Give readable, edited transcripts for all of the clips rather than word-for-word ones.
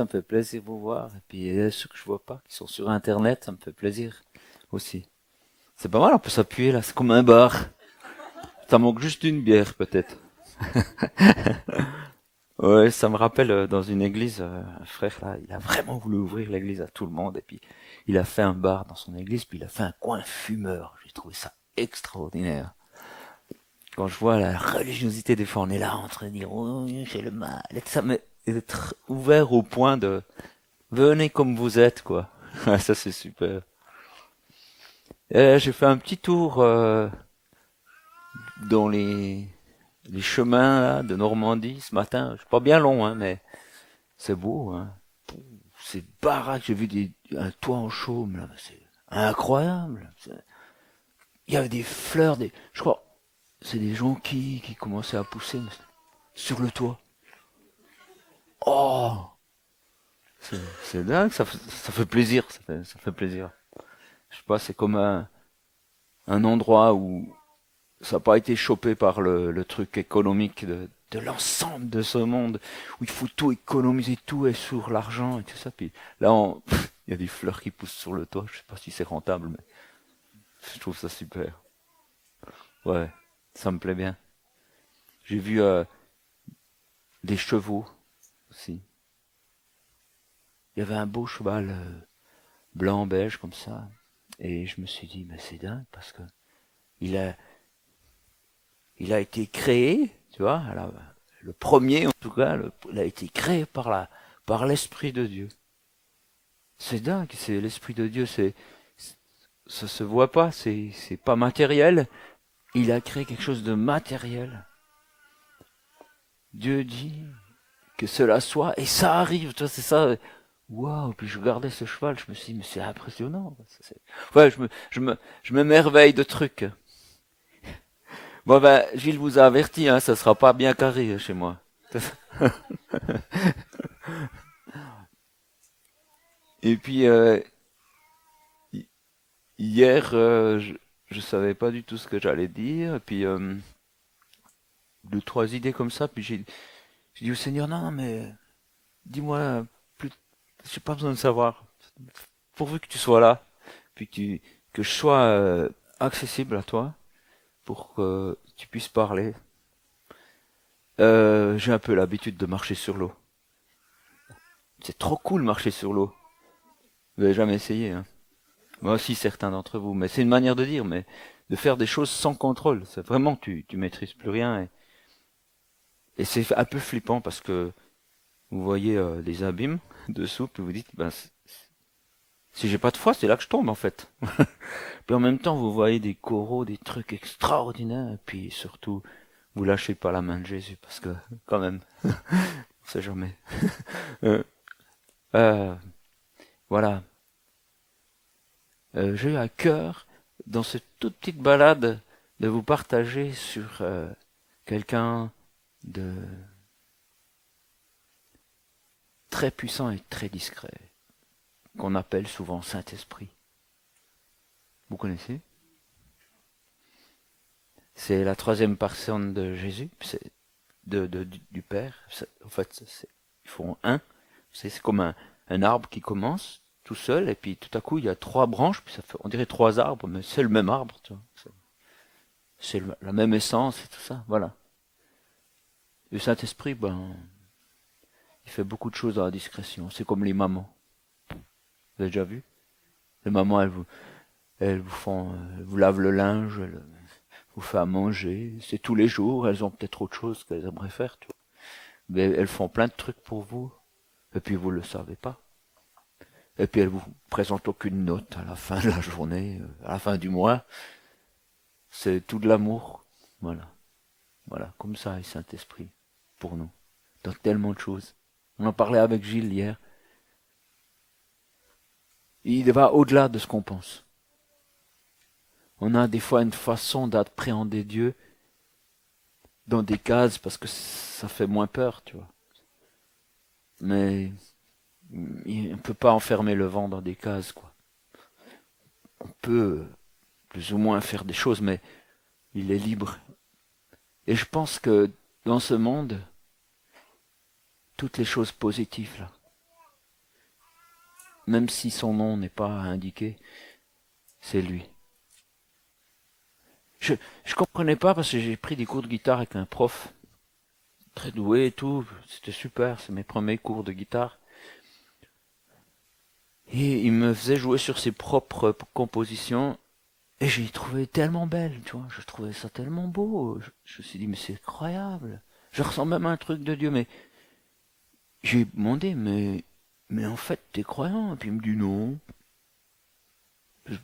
ça me fait plaisir de vous voir. Et puis ceux que je vois pas, qui sont sur Internet, ça me fait plaisir aussi. C'est pas mal, on peut s'appuyer là, c'est comme un bar. Ça manque juste une bière peut-être. Ouais, ça me rappelle dans une église, un frère là, il a vraiment voulu ouvrir l'église à tout le monde. Et puis il a fait un bar dans son église, puis il a fait un coin fumeur. J'ai trouvé ça extraordinaire. Quand je vois la religiosité des fois, on est là en train de dire, oh, j'ai le mal. Et ça, mais être ouvert au point de venez comme vous êtes, quoi. Ça, c'est super. J'ai fait un petit tour dans les chemins là, de Normandie ce matin. C'est pas bien long, hein, mais c'est beau. Hein. Ces baraques, j'ai vu un toit en chaume, là. C'est incroyable. Il y avait des fleurs, je crois, c'est des jonquilles qui commençaient à pousser sur le toit. Oh, c'est dingue, ça fait plaisir, ça fait plaisir. Je sais pas, c'est comme un endroit où ça n'a pas été chopé par le truc économique de l'ensemble de ce monde, où il faut tout économiser, tout est sur l'argent et tout ça. Puis là, il y a des fleurs qui poussent sur le toit, je sais pas si c'est rentable, mais je trouve ça super. Ouais, ça me plaît bien. J'ai vu des chevaux aussi. Il y avait un beau cheval blanc-beige comme ça. Et je me suis dit, mais c'est dingue parce que il a, il a été créé, tu vois, le premier en tout cas, il a été créé par l'Esprit de Dieu. C'est dingue, c'est l'Esprit de Dieu, ça se voit pas, c'est pas matériel. Il a créé quelque chose de matériel. Dieu dit que cela soit, et ça arrive, tu vois, c'est ça. Waouh, puis je regardais ce cheval, je me suis dit, mais c'est impressionnant. Ouais, je m'émerveille de trucs. Bon ben, Gilles vous a averti, hein, ça sera pas bien carré chez moi. Et puis hier, je savais pas du tout ce que j'allais dire. Et puis deux trois idées comme ça. Puis j'ai dit au Seigneur, non mais dis-moi plus, j'ai pas besoin de savoir. Pourvu que tu sois là, puis que je sois accessible à toi pour que tu puisses parler. J'ai un peu l'habitude de marcher sur l'eau. C'est trop cool marcher sur l'eau. Vous n'avez jamais essayé, hein? Moi aussi, certains d'entre vous. Mais c'est une manière de dire, mais de faire des choses sans contrôle. C'est vraiment, tu maîtrises plus rien. Et c'est un peu flippant parce que vous voyez des abîmes dessous, puis vous dites, ben, si j'ai pas de foi, c'est là que je tombe, en fait. Puis en même temps, vous voyez des coraux, des trucs extraordinaires. Et puis surtout, vous lâchez pas la main de Jésus parce que, quand même, on sait jamais. Euh, euh, voilà. J'ai eu à cœur, dans cette toute petite balade, de vous partager sur quelqu'un de très puissant et très discret, qu'on appelle souvent Saint-Esprit. Vous connaissez? C'est la troisième personne de Jésus, c'est du Père. En fait, ils font un. C'est comme un arbre qui commence tout seul, et puis tout à coup, il y a trois branches, puis ça fait, on dirait trois arbres, mais c'est le même arbre, tu vois. C'est la même essence et tout ça, voilà. Le Saint-Esprit, ben, il fait beaucoup de choses dans la discrétion. C'est comme les mamans. Vous avez déjà vu? Les mamans, elles vous font, elles vous lavent le linge, elles vous font à manger. C'est tous les jours. Elles ont peut-être autre chose qu'elles aimeraient faire, tu vois. Mais elles font plein de trucs pour vous. Et puis vous le savez pas. Et puis elles vous présentent aucune note à la fin de la journée, à la fin du mois. C'est tout de l'amour. Voilà. Voilà. Comme ça est Saint-Esprit. Pour nous. Dans tellement de choses. On en parlait avec Gilles hier. Il va au-delà de ce qu'on pense. On a des fois une façon d'appréhender Dieu dans des cases parce que ça fait moins peur, tu vois. Mais on ne peut pas enfermer le vent dans des cases, quoi. On peut plus ou moins faire des choses, mais il est libre. Et je pense que dans ce monde, toutes les choses positives, là, même si son nom n'est pas indiqué, c'est lui. Je comprenais pas parce que j'ai pris des cours de guitare avec un prof très doué et tout, c'était super, c'est mes premiers cours de guitare. Et il me faisait jouer sur ses propres compositions et j'ai trouvé tellement belle, tu vois, je trouvais ça tellement beau. Je me suis dit mais c'est incroyable. Je ressens même un truc de Dieu, mais j'ai demandé mais en fait t'es croyant? Et puis il me dit non. Je,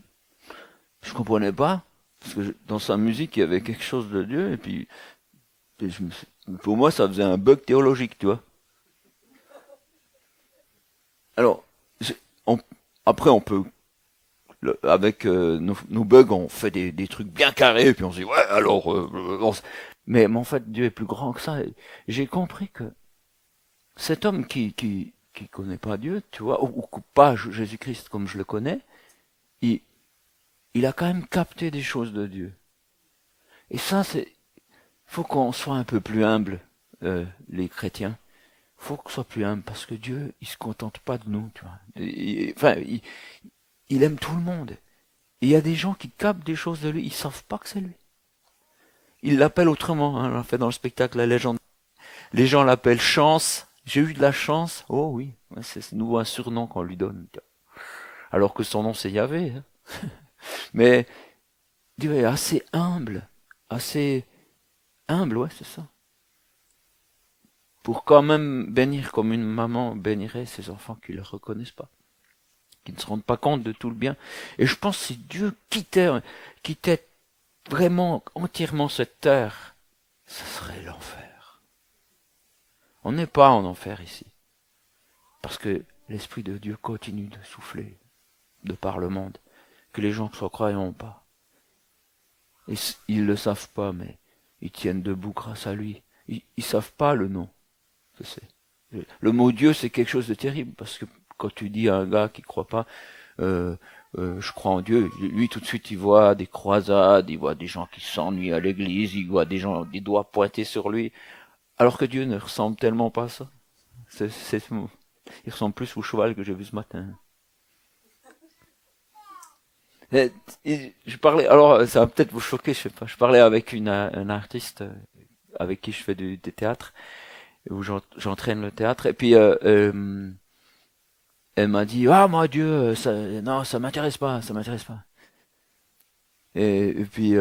je comprenais pas parce que dans sa musique il y avait quelque chose de Dieu et puis pour moi ça faisait un bug théologique, tu vois. Alors je- on- après on peut avec nos bugs, on fait des trucs bien carrés, et puis on se dit, ouais, alors... mais en fait, Dieu est plus grand que ça. Et j'ai compris que cet homme qui connaît pas Dieu, tu vois, ou pas Jésus-Christ comme je le connais, il, il a quand même capté des choses de Dieu. Et ça, c'est... faut qu'on soit un peu plus humble, les chrétiens. Faut qu'on soit plus humble, parce que Dieu, il se contente pas de nous, tu vois. Il aime tout le monde. Et il y a des gens qui captent des choses de lui, ils savent pas que c'est lui. Ils l'appellent autrement, hein, on l'a fait dans le spectacle La Légende. Les gens l'appellent Chance. J'ai eu de la chance. Oh oui, ouais, c'est nouveau un surnom qu'on lui donne. Alors que son nom c'est Yahvé. Hein. Mais Dieu est assez humble. Assez humble, ouais, c'est ça. Pour quand même bénir comme une maman bénirait ses enfants qui ne le reconnaissent pas, qui ne se rendent pas compte de tout le bien. Et je pense que si Dieu quittait vraiment entièrement cette terre, ce serait l'enfer. On n'est pas en enfer ici. Parce que l'Esprit de Dieu continue de souffler de par le monde. Que les gens soient croyants ou pas. Et ils ne le savent pas, mais ils tiennent debout grâce à lui. Ils savent pas le nom. Je sais. Le mot Dieu, c'est quelque chose de terrible. Parce que quand tu dis à un gars qui croit pas, euh, je crois en Dieu, lui tout de suite il voit des croisades, il voit des gens qui s'ennuient à l'église, il voit des gens, des doigts pointés sur lui. Alors que Dieu ne ressemble tellement pas à ça. Il ressemble plus au cheval que j'ai vu ce matin. Je parlais, alors ça va peut-être vous choquer, je sais pas. Je parlais avec un artiste avec qui je fais du théâtre, où j'entraîne le théâtre, et puis elle m'a dit, ah mon Dieu, ça, non, ça m'intéresse pas, ça m'intéresse pas. Et puis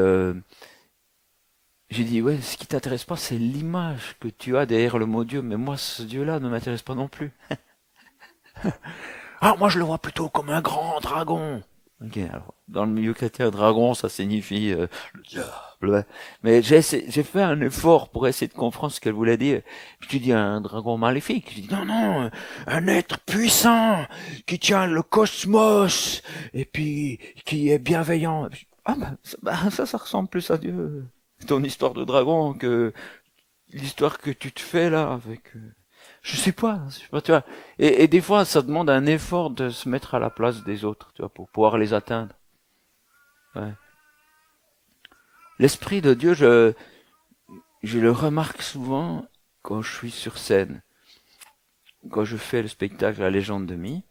j'ai dit, ouais, ce qui t'intéresse pas, c'est l'image que tu as derrière le mot Dieu, mais moi, ce Dieu-là ne m'intéresse pas non plus. Ah, moi je le vois plutôt comme un grand dragon. Ok, alors, dans le milieu chrétien, dragon, ça signifie le diable. Ouais. Mais j'ai fait un effort pour essayer de comprendre ce qu'elle voulait dire. Puis tu dis un dragon maléfique. Je dis non, non, un être puissant qui tient le cosmos et puis qui est bienveillant. Ah ça ressemble plus à Dieu. Ton histoire de dragon que l'histoire que tu te fais là avec. Je sais pas, tu vois. Et des fois, ça demande un effort de se mettre à la place des autres, tu vois, pour pouvoir les atteindre. Ouais. L'esprit de Dieu, je le remarque souvent quand je suis sur scène, quand je fais le spectacle La Légende de Mi.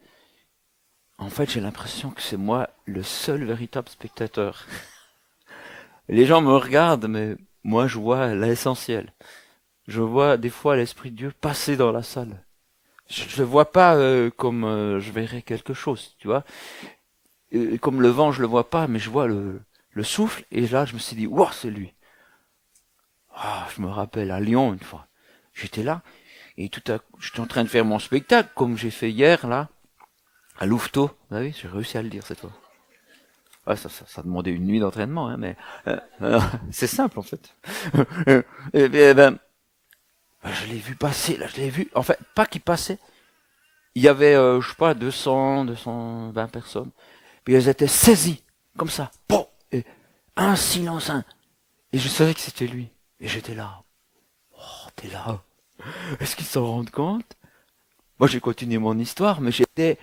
En fait, j'ai l'impression que c'est moi le seul véritable spectateur. Les gens me regardent, mais moi, je vois l'essentiel. Je vois des fois l'esprit de Dieu passer dans la salle. Je le vois pas comme je verrais quelque chose, tu vois. Comme le vent, je le vois pas, mais je vois le souffle, et là, je me suis dit, wow, c'est lui. Ah, je me rappelle à Lyon une fois. J'étais là, et tout à coup, j'étais en train de faire mon spectacle, comme j'ai fait hier, là, à Louveteau. Ah oui, j'ai réussi à le dire cette fois. Ouais, ça demandait une nuit d'entraînement, hein, mais c'est simple en fait. Et ben, je l'ai vu passer, là, je l'ai vu. En fait, pas qu'il passait. Il y avait, je sais pas, 220 personnes. Puis elles étaient saisies, comme ça. Bon, et un silence, et je savais que c'était lui. Et j'étais là. Oh, t'es là. Est-ce qu'ils s'en rendent compte? Moi, j'ai continué mon histoire, mais j'étais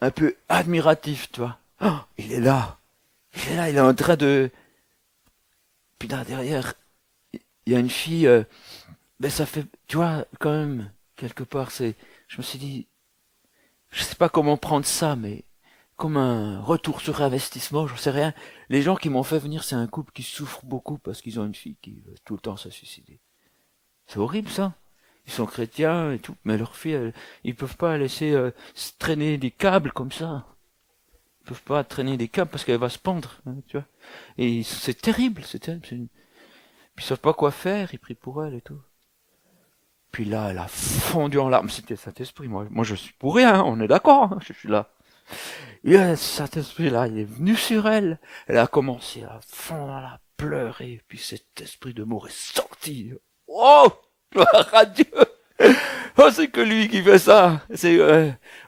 un peu admiratif, tu vois. Oh, il est là. Il est là, il est en train de... Puis là, derrière, il y a une fille... ben ça fait... Tu vois, quand même, quelque part, c'est... Je me suis dit... je sais pas comment prendre ça, mais comme un retour sur investissement, j'en sais rien. Les gens qui m'ont fait venir, c'est un couple qui souffre beaucoup parce qu'ils ont une fille qui veut tout le temps se suicider. C'est horrible ça. Ils sont chrétiens et tout, mais leur fille, ils peuvent pas laisser traîner des câbles comme ça. Ils peuvent pas traîner des câbles parce qu'elle va se pendre, hein, tu vois. Et c'est terrible, c'est terrible. Puis ils savent pas quoi faire, ils prient pour elle et tout. Puis là, elle a fondu en larmes. C'était Saint-Esprit. Moi, je suis pour rien, on est d'accord, hein, je suis là. Et Saint-Esprit, là, il est venu sur elle. Elle a commencé à fondre, à pleurer. Puis cet esprit de mort est sorti. Oh! Gloire à Dieu! Oh, c'est que lui qui fait ça.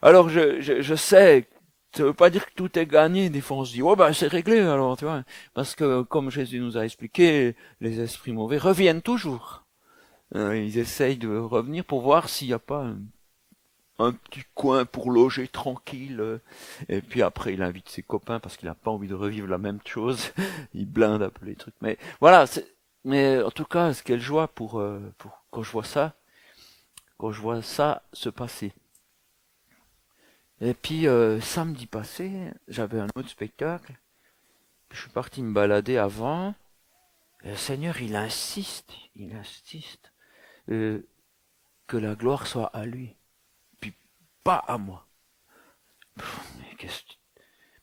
Alors, je sais, ça veut pas dire que tout est gagné. Des fois, on se dit, oh, ben, c'est réglé, alors, tu vois. Parce que, comme Jésus nous a expliqué, les esprits mauvais reviennent toujours. Ils essayent de revenir pour voir s'il n'y a pas un petit coin pour loger tranquille. Et puis après, il invite ses copains parce qu'il n'a pas envie de revivre la même chose. Il blinde un peu les trucs. Mais voilà, mais en tout cas, quelle joie pour quand je vois ça se passer. Et puis samedi passé, j'avais un autre spectacle. Je suis parti me balader avant. Et le Seigneur, il insiste que la gloire soit à lui, puis pas à moi. Mais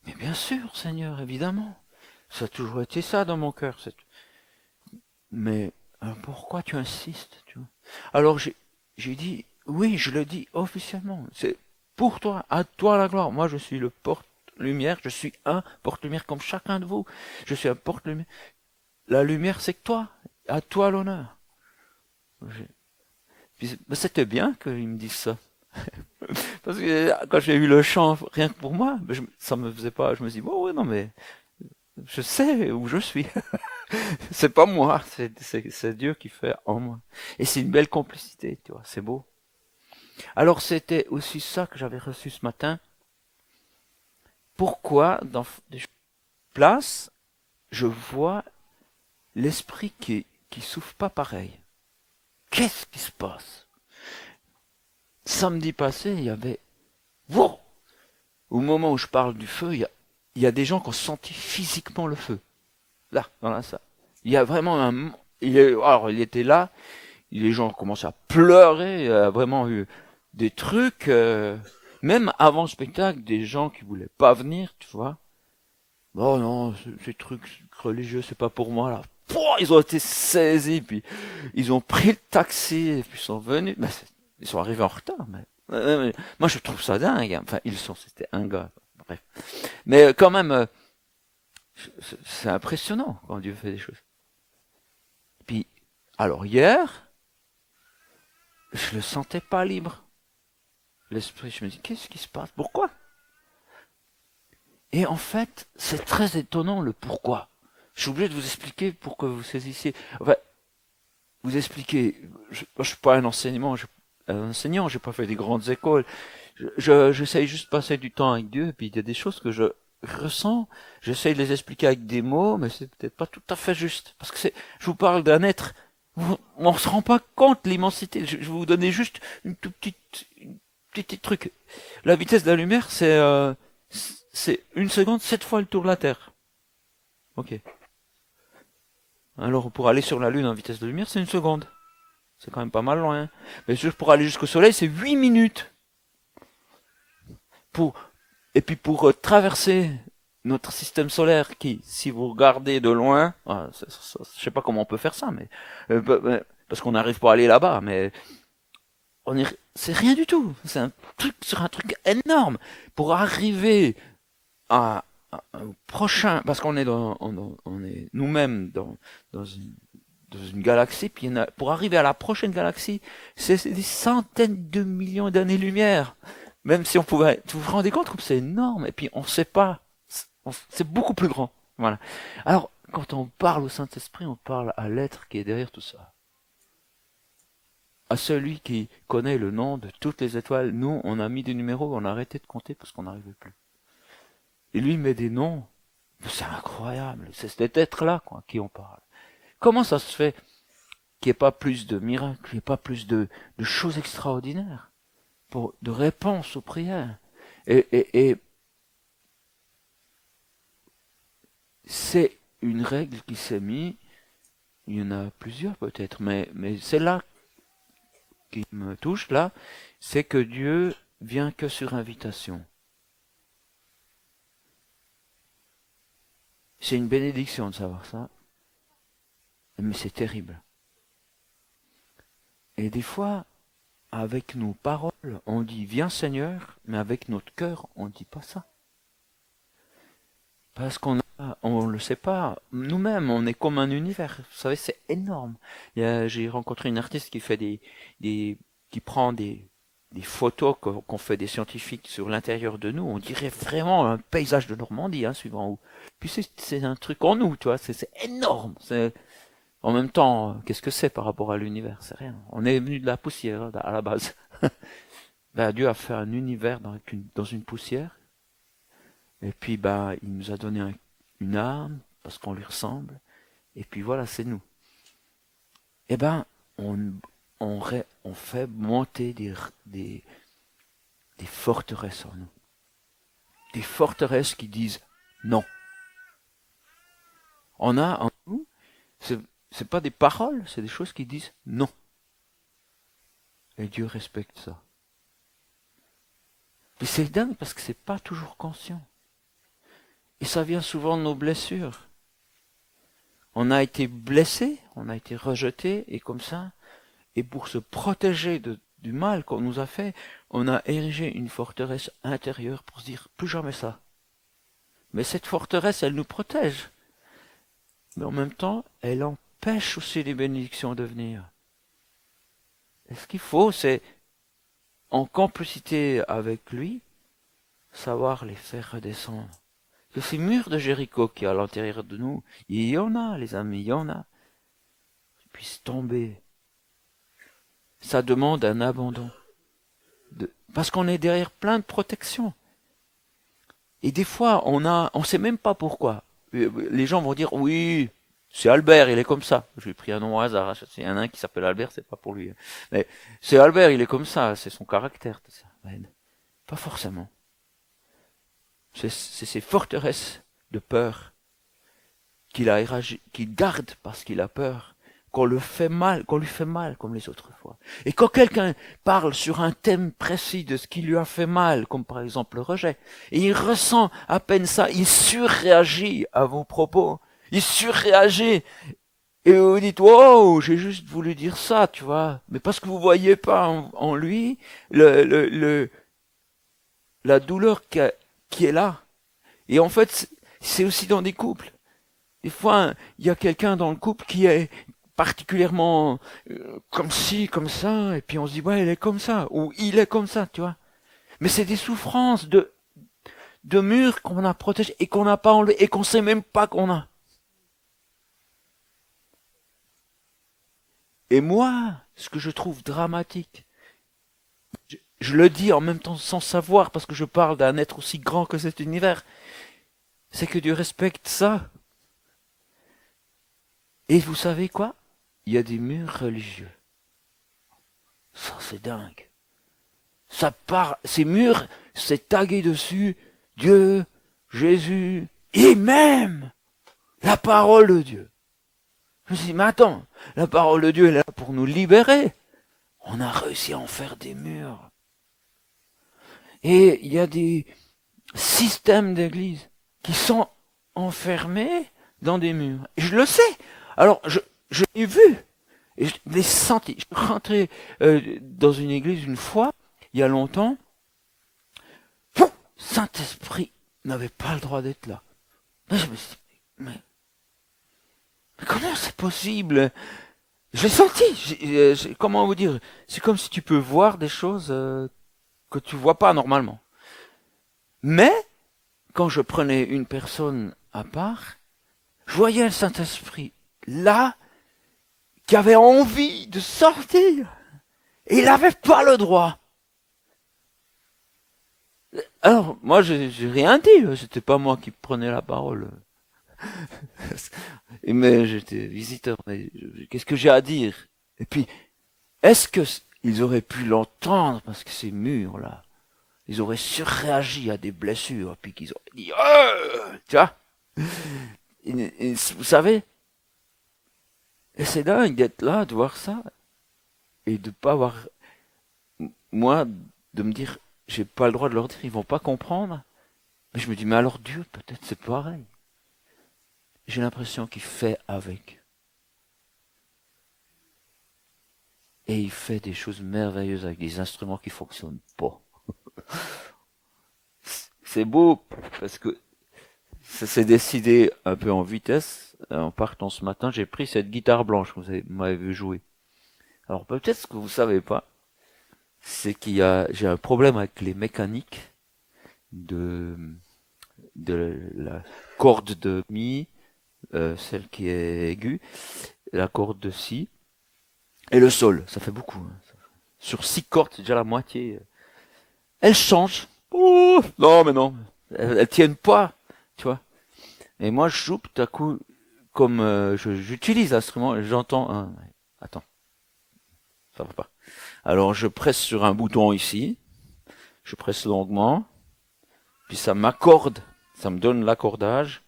mais bien sûr, Seigneur, évidemment. Ça a toujours été ça dans mon cœur. Mais pourquoi tu insistes, tu vois? Alors j'ai dit, oui, je le dis officiellement. C'est pour toi, à toi la gloire. Moi, je suis le porte-lumière. Je suis un porte-lumière comme chacun de vous. Je suis un porte-lumière. La lumière, c'est que toi. À toi l'honneur. C'était bien qu'ils me disent ça. Parce que quand j'ai eu le chant rien que pour moi, ça me faisait pas. Je me dis bon ouais non mais je sais où je suis. C'est pas moi, c'est Dieu qui fait en moi. Et c'est une belle complicité, tu vois, c'est beau. Alors c'était aussi ça que j'avais reçu ce matin. Pourquoi dans des places je vois l'esprit qui souffle pas pareil? Qu'est-ce qui se passe? Samedi passé, il y avait wow. Au moment où je parle du feu, il y a des gens qui ont senti physiquement le feu. Là, dans la salle. Il y a vraiment alors, il était là, les gens ont commencé à pleurer, il y a vraiment eu des trucs, même avant le spectacle, des gens qui voulaient pas venir, tu vois. Oh non, ces trucs religieux, c'est pas pour moi, là. Pouah, ils ont été saisis, puis ils ont pris le taxi, et puis ils sont venus. Ben, ils sont arrivés en retard, mais moi je trouve ça dingue. Enfin, c'était un gars, bref. Mais quand même, c'est impressionnant quand Dieu fait des choses. Puis, alors hier, je le sentais pas libre. L'esprit, je me dis, qu'est-ce qui se passe? Pourquoi? Et en fait, c'est très étonnant le pourquoi. Je suis obligé de vous expliquer pour que vous saisissiez. Enfin, vous expliquer. Je suis pas un enseignant, j'ai pas fait des grandes écoles. J'essaye juste de passer du temps avec Dieu, et puis il y a des choses que je ressens, j'essaye de les expliquer avec des mots, mais c'est peut-être pas tout à fait juste. Parce que je vous parle d'un être, on se rend pas compte de l'immensité. Je vais vous donner juste une petite truc. La vitesse de la lumière, c'est 1 seconde, 7 fois le tour de la Terre. Ok. Alors pour aller sur la Lune en vitesse de lumière, c'est 1 seconde. C'est quand même pas mal loin. Mais juste pour aller jusqu'au Soleil, c'est 8 minutes. Et puis pour traverser notre système solaire qui, si vous regardez de loin, je sais pas comment on peut faire ça, mais parce qu'on n'arrive pas à aller là-bas, mais c'est rien du tout. C'est un truc sur un truc énorme pour arriver au prochain, parce qu'on est on est nous-mêmes dans une galaxie, puis pour arriver à la prochaine galaxie, c'est des centaines de millions d'années-lumière. Même si on pouvait, vous vous rendez compte comme c'est énorme, et puis on sait pas, c'est beaucoup plus grand. Voilà. Alors, quand on parle au Saint-Esprit, on parle à l'être qui est derrière tout ça. À celui qui connaît le nom de toutes les étoiles. Nous, on a mis des numéros, on a arrêté de compter parce qu'on n'arrivait plus. Et lui met des noms. C'est incroyable. C'est cet être-là, quoi, à qui on parle. Comment ça se fait qu'il n'y ait pas plus de miracles, qu'il n'y ait pas plus de choses extraordinaires, de réponses aux prières? Et c'est une règle qui s'est mise, il y en a plusieurs peut-être, mais c'est là qui me touche, là, c'est que Dieu vient que sur invitation. C'est une bénédiction de savoir ça, mais c'est terrible. Et des fois, avec nos paroles, on dit viens Seigneur, mais avec notre cœur, on ne dit pas ça. Parce on le sait pas. Nous-mêmes, on est comme un univers. Vous savez, c'est énorme. J'ai rencontré une artiste qui fait qui prend des photos qu'on fait des scientifiques sur l'intérieur de nous. On dirait vraiment un paysage de Normandie, hein, suivant où. Puis c'est un truc en nous, tu vois. C'est énorme. En même temps, qu'est-ce que c'est par rapport à l'univers? C'est rien. On est venu de la poussière, à la base. Ben, Dieu a fait un univers dans une poussière. Et puis, ben, il nous a donné une âme, parce qu'on lui ressemble. Et puis voilà, c'est nous. Eh ben, on fait monter des forteresses en nous. Des forteresses qui disent non. On a en nous, c'est pas des paroles, c'est des choses qui disent non. Et Dieu respecte ça. Mais c'est dingue parce que c'est pas toujours conscient. Et ça vient souvent de nos blessures. On a été blessé, on a été rejeté, et comme ça, et pour se protéger du mal qu'on nous a fait, on a érigé une forteresse intérieure pour se dire plus jamais ça. Mais cette forteresse, elle nous protège. Mais en même temps, elle empêche aussi les bénédictions de venir. Et ce qu'il faut, c'est, en complicité avec lui, savoir les faire redescendre. Que ces murs de Jéricho qui à l'intérieur de nous, il y en a, les amis, il y en a, ils puissent tomber. Ça demande un abandon. Parce qu'on est derrière plein de protections. Et des fois, on sait même pas pourquoi. Les gens vont dire, oui, c'est Albert, il est comme ça. J'ai pris un nom au hasard. Il y en a un qui s'appelle Albert, c'est pas pour lui. Mais c'est Albert, il est comme ça, c'est son caractère. Pas forcément. C'est ces forteresses de peur qu'il garde parce qu'il a peur, qu'on lui fait mal comme les autres fois. Et quand quelqu'un parle sur un thème précis de ce qui lui a fait mal, comme par exemple le rejet, et il ressent à peine ça, il surréagit à vos propos, il surréagit, et vous dites, wow, j'ai juste voulu dire ça, tu vois, mais parce que vous voyez pas en lui la douleur qui est là. Et en fait, c'est aussi dans des couples. Des fois, il y a quelqu'un dans le couple qui est particulièrement comme ci, comme ça, et puis on se dit, ouais, elle est comme ça, ou il est comme ça, tu vois. Mais c'est des souffrances de murs qu'on a protégés et qu'on n'a pas enlevés et qu'on sait même pas qu'on a. Et moi, ce que je trouve dramatique, je le dis en même temps sans savoir, parce que je parle d'un être aussi grand que cet univers, c'est que Dieu respecte ça. Et vous savez quoi? Il y a des murs religieux. Ça, c'est dingue. Ces murs, c'est tagué dessus Dieu, Jésus, et même la parole de Dieu. Je me suis dit, mais attends, la parole de Dieu est là pour nous libérer. On a réussi à en faire des murs. Et il y a des systèmes d'église qui sont enfermés dans des murs. Et je le sais. Alors, je l'ai vu. Et je l'ai senti. Je suis rentré dans une église une fois, il y a longtemps. Saint-Esprit n'avait pas le droit d'être là. Là, je me suis dit, mais comment c'est possible? Je l'ai senti. Comment vous dire? C'est comme si tu peux voir des choses que tu vois pas normalement. Mais, quand je prenais une personne à part, je voyais le Saint-Esprit là, qui avait envie de sortir. Et il n'avait pas le droit. Alors, moi, j'ai rien dit. C'était pas moi qui prenais la parole. Mais j'étais visiteur. Mais qu'est-ce que j'ai à dire? Et puis, est-ce que ils auraient pu l'entendre parce que ces murs là, ils auraient surréagi à des blessures, puis qu'ils auraient dit, tu vois. Et vous savez, et c'est dingue d'être là, de voir ça, et de pas avoir, moi, de me dire, j'ai pas le droit de leur dire, ils vont pas comprendre. Mais je me dis, mais alors Dieu, peut-être c'est pareil. J'ai l'impression qu'il fait avec. Et il fait des choses merveilleuses avec des instruments qui fonctionnent pas. C'est beau, parce que ça s'est décidé un peu en vitesse. En partant ce matin, j'ai pris cette guitare blanche que vous m'avez vu jouer. Alors peut-être ce que vous savez pas, c'est j'ai un problème avec les mécaniques de la corde de mi, celle qui est aiguë, la corde de si, et le sol. Ça fait beaucoup. Hein. Sur 6 cordes, c'est déjà la moitié. Elles changent. Oh, non, mais non. Elles tiennent pas, tu vois. Et moi, je joue tout à coup, comme j'utilise l'instrument, et j'entends attends, ça va pas. Alors, je presse sur un bouton ici, je presse longuement, puis ça m'accorde, ça me donne l'accordage,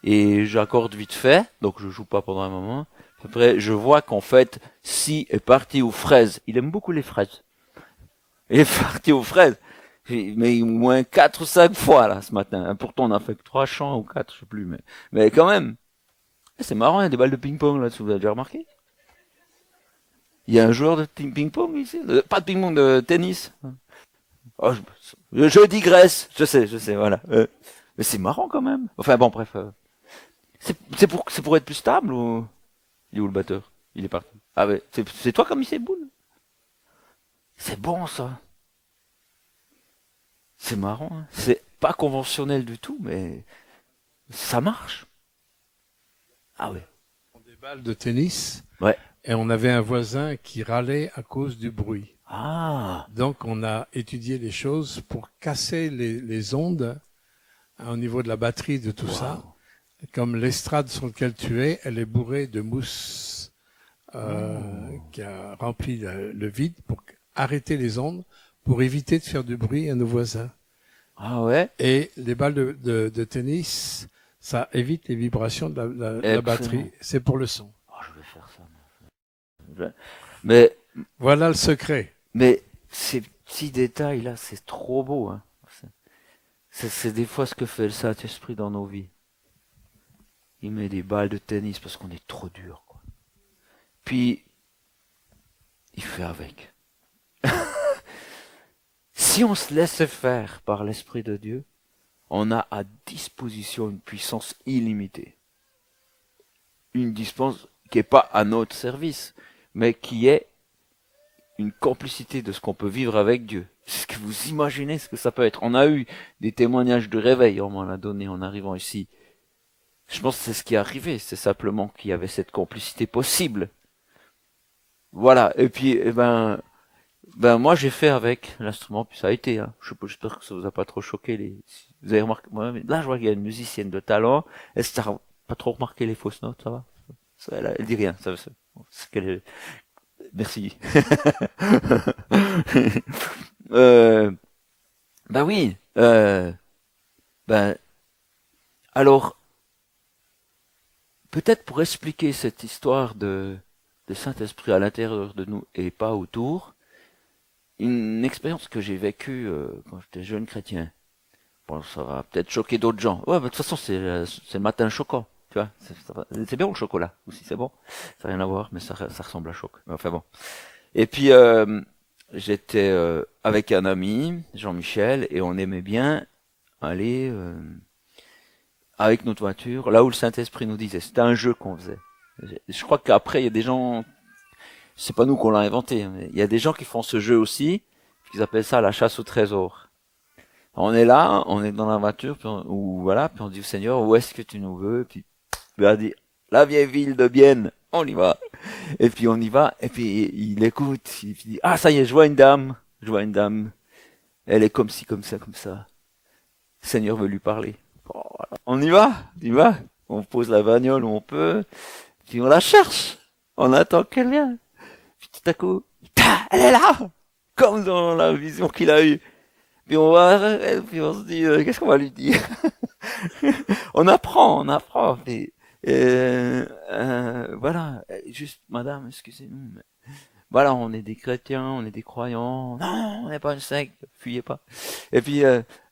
et j'accorde vite fait, donc je joue pas pendant un moment. Après, je vois qu'en fait, si est parti aux fraises. Il aime beaucoup les fraises. Il est parti aux fraises. Mais au moins 4 ou 5 fois, là, ce matin. Pourtant, on a fait que 3 chants ou 4, je sais plus, mais quand même. C'est marrant, il y a des balles de ping-pong, là, vous avez déjà remarqué? Il y a un joueur de ping-pong ici? Pas de ping-pong, de tennis. Oh, je digresse. Je sais, voilà. Mais c'est marrant quand même. Enfin bon, bref. C'est pour être plus stable ou... Il est où le batteur? Il est parti. Ah ouais, c'est toi comme il s'est boule. C'est bon ça. C'est marrant. Hein. C'est pas conventionnel du tout, mais ça marche. Ah ouais. Des balles de tennis. Ouais. Et on avait un voisin qui râlait à cause du bruit. Ah. Donc on a étudié les choses pour casser les ondes au niveau de la batterie de tout ça. Comme l'estrade sur laquelle tu es, elle est bourrée de mousse qui a rempli le vide pour arrêter les ondes, pour éviter de faire du bruit à nos voisins. Ah ouais. Et les balles de tennis, ça évite les vibrations de la batterie. C'est pour le son. Oh, je vais faire ça. Mais voilà le secret. Mais ces petits détails là, c'est trop beau. Hein. C'est des fois ce que fait le Saint-Esprit dans nos vies. Il met des balles de tennis parce qu'on est trop dur. Quoi. Puis, il fait avec. Si on se laisse faire par l'Esprit de Dieu, on a à disposition une puissance illimitée. Une dispense qui n'est pas à notre service, mais qui est une complicité de ce qu'on peut vivre avec Dieu. Est-ce que vous imaginez ce que ça peut être? On a eu des témoignages de réveil, on m'en a donné en arrivant ici. Je pense que c'est ce qui est arrivé, c'est simplement qu'il y avait cette complicité possible. Voilà, et puis, moi j'ai fait avec l'instrument, puis ça a été, hein. J'espère que ça vous a pas trop choqué. Vous avez remarqué, là je vois qu'il y a une musicienne de talent, est-ce que t'as pas trop remarqué les fausses notes, ça va? Elle dit rien, merci. Oui, alors, peut-être pour expliquer cette histoire de Saint-Esprit à l'intérieur de nous et pas autour, une expérience que j'ai vécue quand j'étais jeune chrétien. Bon, ça va peut-être choquer d'autres gens. Ouais, mais de toute façon, c'est le matin choquant. Tu vois, c'est bien au chocolat aussi, c'est bon. Ça n'a rien à voir, mais ça ressemble à choc. Enfin bon. Et puis, j'étais avec un ami, Jean-Michel, et on aimait bien aller avec notre voiture, là où le Saint-Esprit nous disait. C'était un jeu qu'on faisait. Je crois qu'après, il y a des gens, c'est pas nous qu'on l'a inventé, mais il y a des gens qui font ce jeu aussi, qu'ils appellent ça la chasse au trésor. On est là, on est dans la voiture, puis on dit au Seigneur, où est-ce que tu nous veux? Puis il dit, la vieille ville de Bienne, on y va. Et puis on y va, et puis il écoute, il dit, ah ça y est, je vois une dame, elle est comme ci, comme ça, comme ça. Le Seigneur veut lui parler. Oh, voilà. On y va, on pose la bagnole où on peut, puis on la cherche, on attend qu'elle vienne. Puis tout à coup, elle est là, comme dans la vision qu'il a eue. Puis on va, puis on se dit, qu'est-ce qu'on va lui dire? On apprend. Voilà, juste, madame, excusez-nous, mais voilà, on est des chrétiens, on est des croyants. Non, on n'est pas une secte, fuyez pas. Et puis,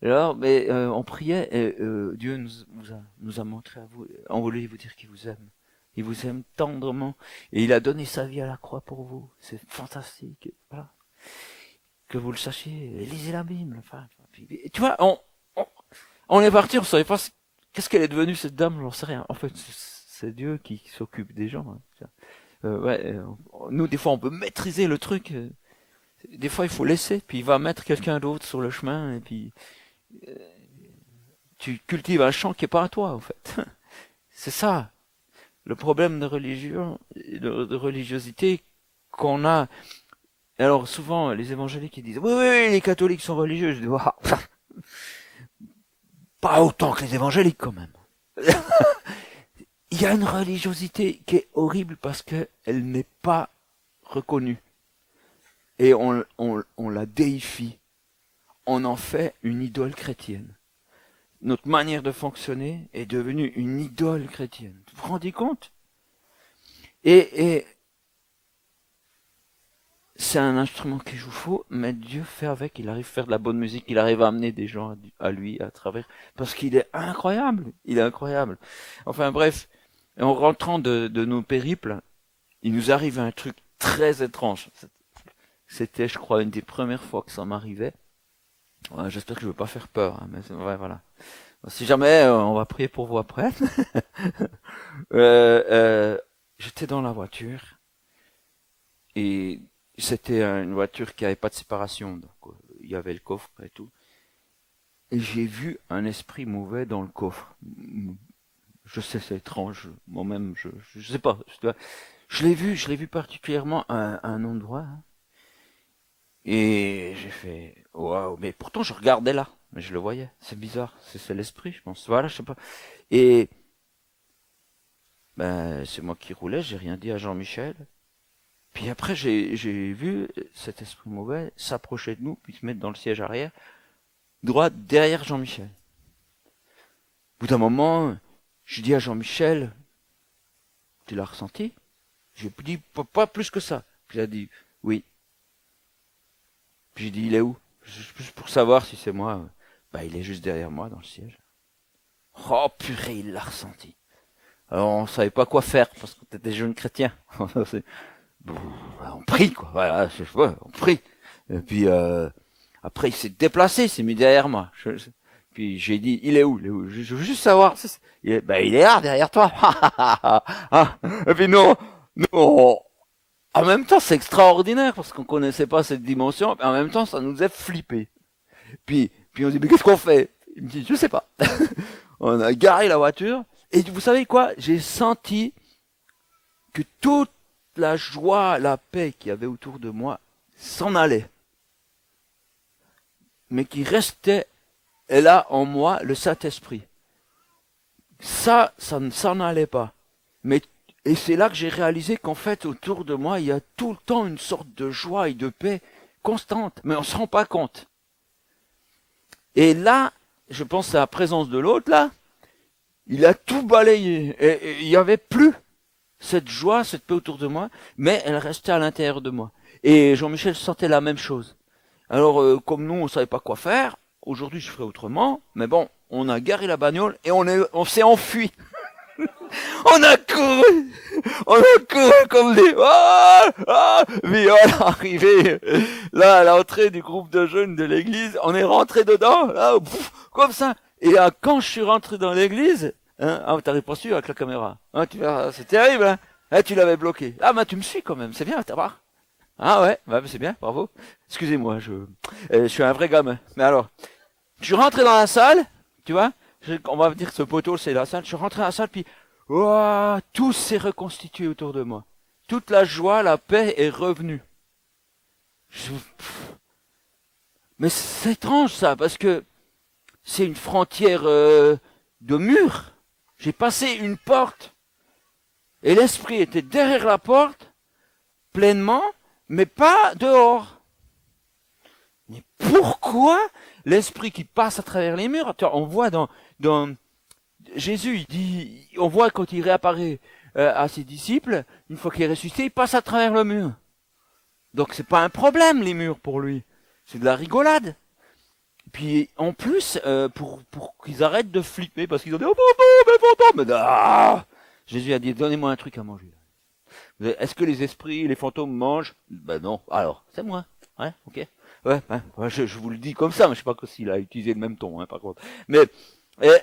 alors, mais on priait, et Dieu nous a montré à vous, on voulait vous dire qu'il vous aime. Il vous aime tendrement, et il a donné sa vie à la croix pour vous. C'est fantastique, voilà. Que vous le sachiez, lisez la Bible. Enfin, tu vois, on est parti, on savait pas qu'est-ce qu'elle est devenue cette dame, j'en sais rien. En fait, c'est Dieu qui s'occupe des gens. Hein. Nous, des fois, on peut maîtriser le truc. Des fois, il faut laisser, puis il va mettre quelqu'un d'autre sur le chemin, et puis tu cultives un champ qui est pas à toi, en fait. C'est ça, le problème de religion, de religiosité qu'on a. Alors, souvent, les évangéliques, ils disent, oui, les catholiques sont religieux. Je dis, waouh, pas autant que les évangéliques, quand même. Il y a une religiosité qui est horrible parce qu'elle n'est pas reconnue. Et on la déifie. On en fait une idole chrétienne. Notre manière de fonctionner est devenue une idole chrétienne. Vous vous rendez compte? Et c'est un instrument qui joue faux, mais Dieu fait avec. Il arrive à faire de la bonne musique. Il arrive à amener des gens à lui à travers. Parce qu'il est incroyable. Il est incroyable. Enfin bref. Et en rentrant de nos périples, il nous arrive un truc très étrange. C'était, je crois, une des premières fois que ça m'arrivait. Ouais, j'espère que je ne veux pas faire peur, hein, mais ouais, voilà. Si jamais, on va prier pour vous après. J'étais dans la voiture et c'était une voiture qui avait pas de séparation, donc il y avait le coffre et tout. Et j'ai vu un esprit mauvais dans le coffre. Je sais, c'est étrange. Moi-même, je sais pas. Je l'ai vu particulièrement à un endroit. Hein. Et j'ai fait, waouh, mais pourtant je regardais là, mais je le voyais. C'est bizarre. C'est l'esprit, je pense. Voilà, je sais pas. Et, ben, c'est moi qui roulais, j'ai rien dit à Jean-Michel. Puis après, j'ai vu cet esprit mauvais s'approcher de nous, puis se mettre dans le siège arrière, droit derrière Jean-Michel. Au bout d'un moment, je dis à Jean-Michel, tu l'as ressenti? J'ai dit, pas plus que ça. Puis il a dit, oui. Puis j'ai dit, il est où? Juste pour savoir si c'est moi. Bah, il est juste derrière moi, dans le siège. Oh, purée, il l'a ressenti. Alors, on savait pas quoi faire, parce qu'on était des jeunes chrétiens. On prie, quoi. Voilà, on prie. Et puis, après, il s'est déplacé, il s'est mis derrière moi. Puis j'ai dit, il est où? Je veux juste savoir. Il est là, derrière toi. Et puis nous, en même temps, c'est extraordinaire, parce qu'on connaissait pas cette dimension, mais en même temps, ça nous a flippé. Puis on dit, mais qu'est-ce qu'on fait? Il me dit, je sais pas. On a garé la voiture, et vous savez quoi? J'ai senti que toute la joie, la paix qu'il y avait autour de moi s'en allait. Mais qui restait là en moi, le Saint-Esprit. Ça ne s'en allait pas. Et c'est là que j'ai réalisé qu'en fait, autour de moi, il y a tout le temps une sorte de joie et de paix constante. Mais on ne se rend pas compte. Et là, je pense à la présence de l'autre, là, il a tout balayé. Et il n'y avait plus cette joie, cette paix autour de moi, mais elle restait à l'intérieur de moi. Et Jean-Michel sentait la même chose. Alors, comme nous, on savait pas quoi faire, aujourd'hui je ferai autrement, mais bon, on a garé la bagnole et on s'est enfui. On a couru comme des... Mais on est arrivé là à l'entrée du groupe de jeunes de l'église, on est rentré dedans, là, comme ça. Et quand je suis rentré dans l'église, t'arrives pas sûr avec la caméra, tu verras, c'est terrible, hein. Tu l'avais bloqué. Ah, tu me suis quand même, c'est bien, t'as voir. Ah ouais, c'est bien, bravo. Excusez-moi, je suis un vrai gamin. Mais alors, je suis rentré dans la salle, tu vois, on va dire que ce poteau c'est la salle, je suis rentré dans la salle, puis tout s'est reconstitué autour de moi. Toute la joie, la paix est revenue. Mais c'est étrange ça, parce que c'est une frontière de mur. J'ai passé une porte, et l'esprit était derrière la porte, pleinement, mais pas dehors. Mais pourquoi l'esprit qui passe à travers les murs? On voit dans Jésus, il dit, on voit quand il réapparaît à ses disciples, une fois qu'il est ressuscité, il passe à travers le mur. Donc c'est pas un problème les murs pour lui, c'est de la rigolade. Puis en plus, pour qu'ils arrêtent de flipper, parce qu'ils ont dit oh fantôme, mais ah Jésus a dit donnez-moi un truc à manger. Est-ce que les esprits, les fantômes mangent? Ben non. Alors c'est moi. Ouais, ok. Ouais, je vous le dis comme ça, mais je sais pas s'il a utilisé le même ton, hein, par contre. Mais ouais,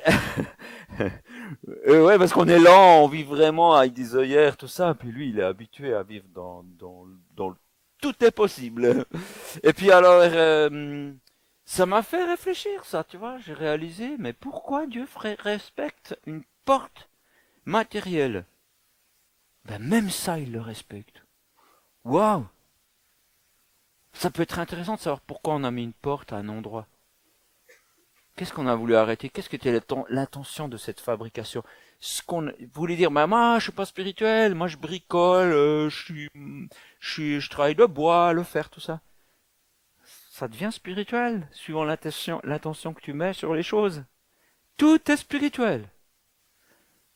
parce qu'on est lent, on vit vraiment avec des œillères, tout ça. Puis lui, il est habitué à vivre dans le tout est possible. Et puis alors, ça m'a fait réfléchir, ça, tu vois. J'ai réalisé, mais pourquoi Dieu respecte une porte matérielle? Ben même ça, il le respecte. Waouh! Ça peut être intéressant de savoir pourquoi on a mis une porte à un endroit. Qu'est-ce qu'on a voulu arrêter? Qu'est-ce que était l'intention de cette fabrication? Ce qu'on voulait dire, moi, je suis pas spirituel, moi je bricole, je travaille le bois, le fer, tout ça. Ça devient spirituel, suivant l'intention que tu mets sur les choses. Tout est spirituel.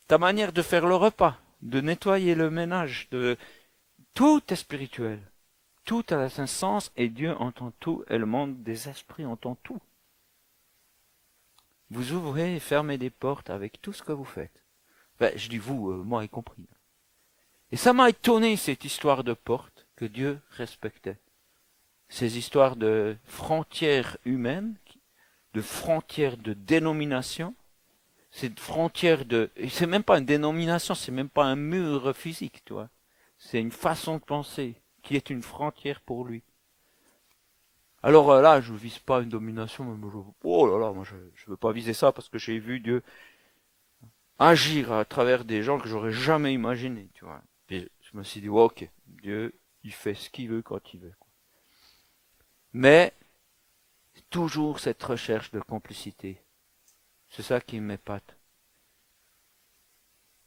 Ta manière de faire le repas, de nettoyer le ménage, tout est spirituel. Tout a un sens et Dieu entend tout et le monde des esprits entend tout. Vous ouvrez et fermez des portes avec tout ce que vous faites. Ben, je dis vous, moi y compris. Et ça m'a étonné cette histoire de porte que Dieu respectait. Ces histoires de frontières humaines, de frontières de dénomination, cette frontière et c'est même pas une dénomination, c'est même pas un mur physique, tu vois. C'est une façon de penser qui est une frontière pour lui. Alors là, je vise pas une domination, mais oh là là, moi je veux pas viser ça parce que j'ai vu Dieu agir à travers des gens que j'aurais jamais imaginé, tu vois. Puis je me suis dit, ouais, ok, Dieu, il fait ce qu'il veut quand il veut. Mais toujours cette recherche de complicité. C'est ça qui m'épate.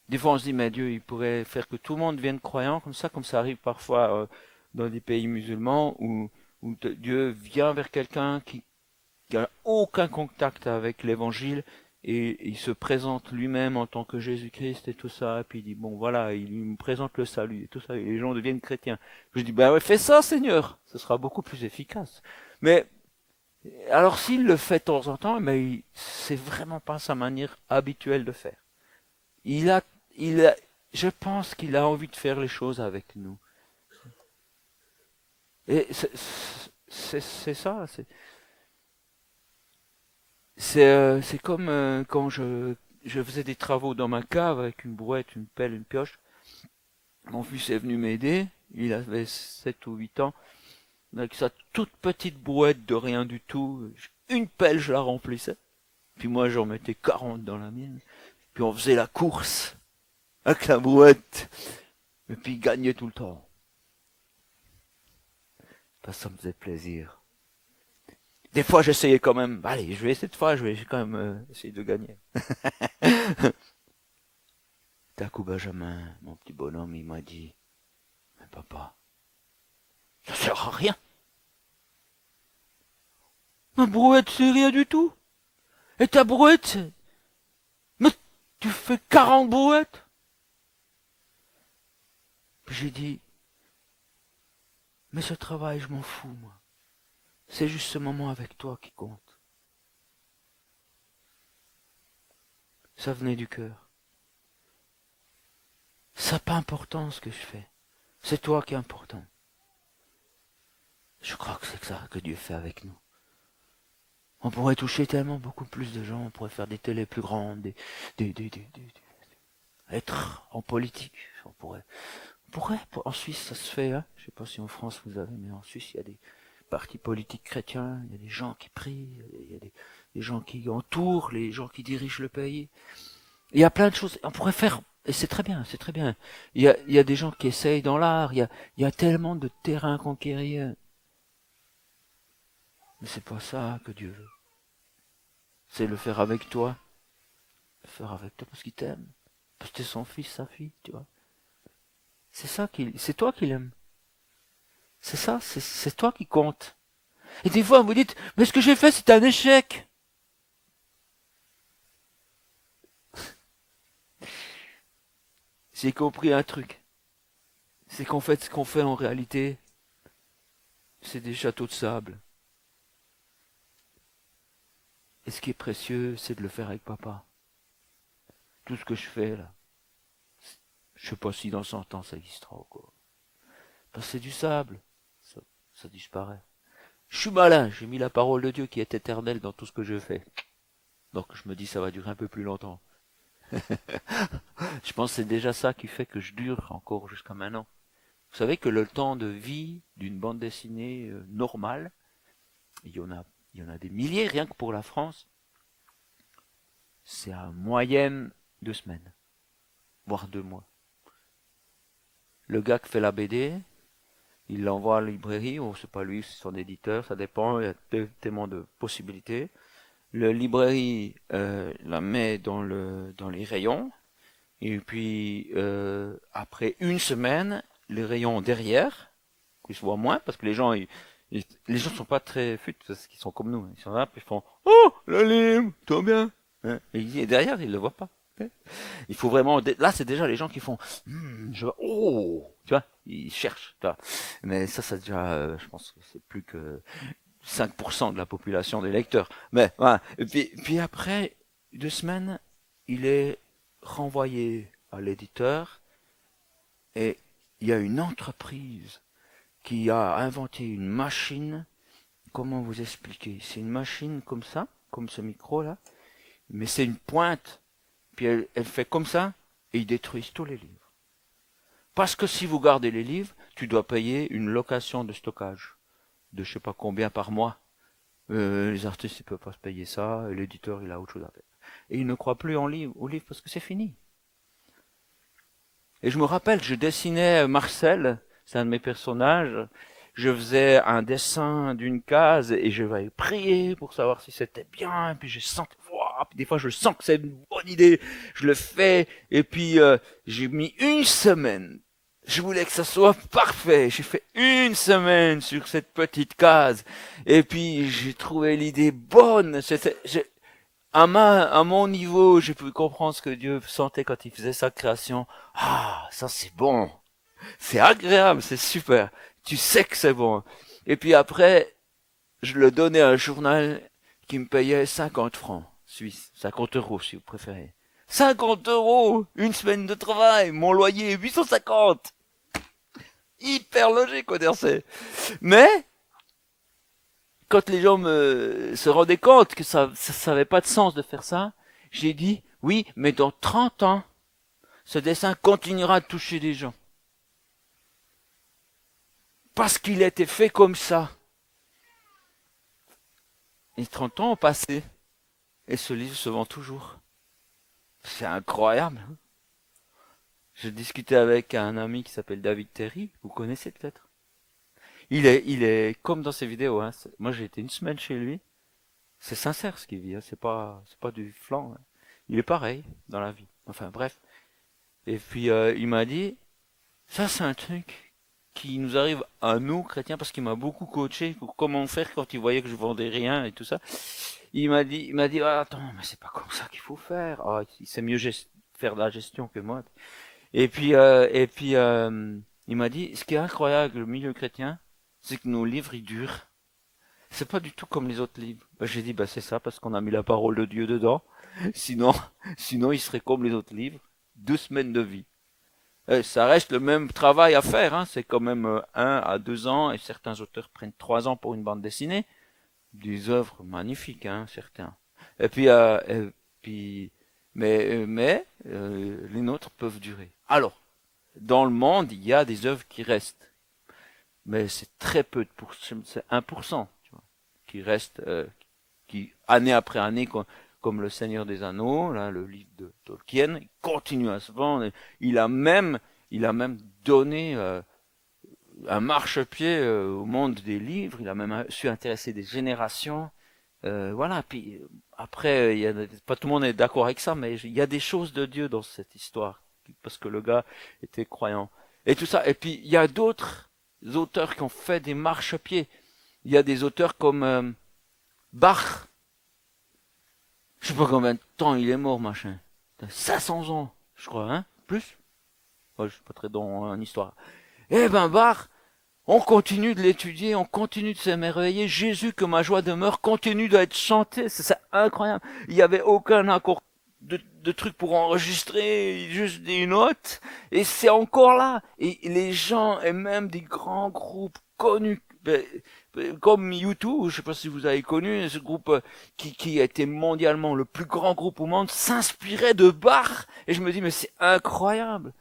Des fois on se dit, mais Dieu, il pourrait faire que tout le monde devienne croyant, comme ça arrive parfois dans des pays musulmans, où Dieu vient vers quelqu'un qui n'a aucun contact avec l'évangile, et il se présente lui-même en tant que Jésus-Christ et tout ça, et puis il dit, bon voilà, il me présente le salut, et tout ça, et les gens deviennent chrétiens. Je dis, ben ouais, fais ça Seigneur, ce sera beaucoup plus efficace. Mais, alors s'il le fait de temps en temps, mais c'est vraiment pas sa manière habituelle de faire. Je pense qu'il a envie de faire les choses avec nous. Et c'est ça, c'est comme quand je faisais des travaux dans ma cave avec une brouette, une pelle, une pioche. Mon fils est venu m'aider, il avait 7 ou 8 ans, avec sa toute petite brouette de rien du tout. Une pelle, je la remplissais. Puis moi, j'en mettais 40 dans la mienne. Puis on faisait la course avec la brouette. Et puis il gagnait tout le temps. Ça me faisait plaisir. Des fois, j'essayais quand même. Allez, cette fois, je vais quand même essayer de gagner. D'un coup, Benjamin, mon petit bonhomme, il m'a dit, mais papa, ça sert à rien. Ma brouette, c'est rien du tout. Et ta brouette, mais tu fais 40 brouettes. Puis j'ai dit, mais ce travail, je m'en fous, moi. C'est juste ce moment avec toi qui compte. Ça venait du cœur. Ça n'a pas important ce que je fais. C'est toi qui est important. Je crois que c'est ça que Dieu fait avec nous. On pourrait toucher tellement beaucoup plus de gens, on pourrait faire des télés plus grandes, être en politique. On pourrait, en Suisse ça se fait, hein. Je sais pas si en France vous avez, mais en Suisse il y a des partis politiques chrétiens, il y a des gens qui prient, il y a des gens qui entourent, les gens qui dirigent le pays. Il y a plein de choses, on pourrait faire, et c'est très bien, c'est très bien. Il y a des gens qui essayent dans l'art, il y a tellement de terrain conquérir. Mais c'est pas ça que Dieu veut. C'est le faire avec toi. Le faire avec toi parce qu'il t'aime. Parce que t'es son fils, sa fille, tu vois. C'est toi qui l'aime. C'est ça, c'est toi qui compte. Et des fois, vous dites, mais ce que j'ai fait, c'est un échec. J'ai compris un truc. C'est qu'en fait, ce qu'on fait en réalité, c'est des châteaux de sable. Et ce qui est précieux, c'est de le faire avec papa. Tout ce que je fais, là, je sais pas si dans 100 ans ça existera ou quoi. Parce que c'est du sable. Ça disparaît. Je suis malin, j'ai mis la parole de Dieu qui est éternelle dans tout ce que je fais. Donc je me dis ça va durer un peu plus longtemps. Je pense que c'est déjà ça qui fait que je dure encore jusqu'à maintenant. Vous savez que le temps de vie d'une bande dessinée normale, il y en a des milliers rien que pour la France, c'est à moyenne 2 semaines, voire 2 mois. Le gars qui fait la BD, il l'envoie à la librairie, ou c'est pas lui, c'est son éditeur, ça dépend, il y a tellement de possibilités. La librairie la met dans les rayons, et puis après 1 semaine, les rayons derrière, qu'ils se voient moins, parce que les gens sont pas très fut, parce qu'ils sont comme nous, ils sont là, puis ils font oh le livre, tout bien, hein, et derrière ils le voient pas. Il faut vraiment, là c'est déjà les gens qui font oh, tu vois, ils cherchent, tu vois. Mais ça déjà, je pense que c'est plus que 5% de la population des lecteurs. Mais voilà. Et puis après 2 semaines, il est renvoyé à l'éditeur et il y a une entreprise qui a inventé une machine. Comment vous expliquer? C'est une machine comme ça, comme ce micro là, mais c'est une pointe. Puis elle fait comme ça et ils détruisent tous les livres. Parce que si vous gardez les livres, tu dois payer une location de stockage de je sais pas combien par mois. Les artistes ils peuvent pas se payer ça, et l'éditeur il a autre chose à faire. Et il ne croit plus au livre parce que c'est fini. Et je me rappelle, je dessinais Marcel, c'est un de mes personnages, je faisais un dessin d'une case et je vais prier pour savoir si c'était bien, et puis je sens que, puis des fois je sens que c'est une bonne idée, je le fais, et puis j'ai mis 1 semaine. Je voulais que ça soit parfait. J'ai fait 1 semaine sur cette petite case. Et puis, j'ai trouvé l'idée bonne. À mon niveau, j'ai pu comprendre ce que Dieu sentait quand il faisait sa création. Ah, ça c'est bon. C'est agréable, c'est super. Tu sais que c'est bon. Et puis après, je le donnais à un journal qui me payait 50 francs suisses. 50 euros si vous préférez. 50 euros, 1 semaine de travail, mon loyer 850. Hyper logique, on dirait. Mais, quand les gens se rendaient compte que ça n'avait pas de sens de faire ça, j'ai dit, oui, mais dans 30 ans, ce dessin continuera de toucher des gens. Parce qu'il a été fait comme ça. Et 30 ans ont passé. Et ce livre se vend toujours. C'est incroyable. Hein. Je discutais avec un ami qui s'appelle David Terry. Vous connaissez peut-être. Il est comme dans ses vidéos. Hein. Moi, j'ai été 1 semaine chez lui. C'est sincère ce qu'il vit. Hein. C'est pas du flan. Hein. Il est pareil dans la vie. Enfin, bref. Et puis, il m'a dit, ça, c'est un truc qui nous arrive à nous, chrétiens, parce qu'il m'a beaucoup coaché pour comment faire quand il voyait que je vendais rien et tout ça. Il m'a dit, ah, attends, mais c'est pas comme ça qu'il faut faire. Ah, il sait mieux faire de la gestion que moi. Et puis, il m'a dit, ce qui est incroyable avec le milieu chrétien, c'est que nos livres, ils durent. C'est pas du tout comme les autres livres. J'ai dit, c'est ça, parce qu'on a mis la parole de Dieu dedans. Sinon, il serait comme les autres livres. 2 semaines de vie. Ça reste le même travail à faire, hein. C'est quand même 1 à 2 ans, et certains auteurs prennent 3 ans pour une bande dessinée. Des œuvres magnifiques, hein, certains. Mais les nôtres peuvent durer. Alors, dans le monde, il y a des œuvres qui restent, mais c'est très peu c'est 1%, tu vois, qui restent, qui année après année, comme le Seigneur des Anneaux, là, le livre de Tolkien, il continue à se vendre. Il a même donné un marchepied au monde des livres. Il a même su intéresser des générations. Voilà. Puis après, pas tout le monde est d'accord avec ça, mais il y a des choses de Dieu dans cette histoire, parce que le gars était croyant et tout ça. Et puis il y a d'autres auteurs qui ont fait des marchepieds. Il y a des auteurs comme Bach. Je sais pas combien de temps il est mort, machin. 500 ans, je crois, hein? Plus? Ouais, je suis pas très dans l'histoire. Eh ben, Bach, on continue de l'étudier, on continue de s'émerveiller. Jésus, que ma joie demeure, continue d'être chanté. C'est incroyable. Il n'y avait aucun accord de trucs pour enregistrer, juste des notes. Et c'est encore là. Et les gens, et même des grands groupes connus, comme U2, je sais pas si vous avez connu, ce groupe qui a été mondialement le plus grand groupe au monde, s'inspirait de Bach. Et je me dis, mais c'est incroyable.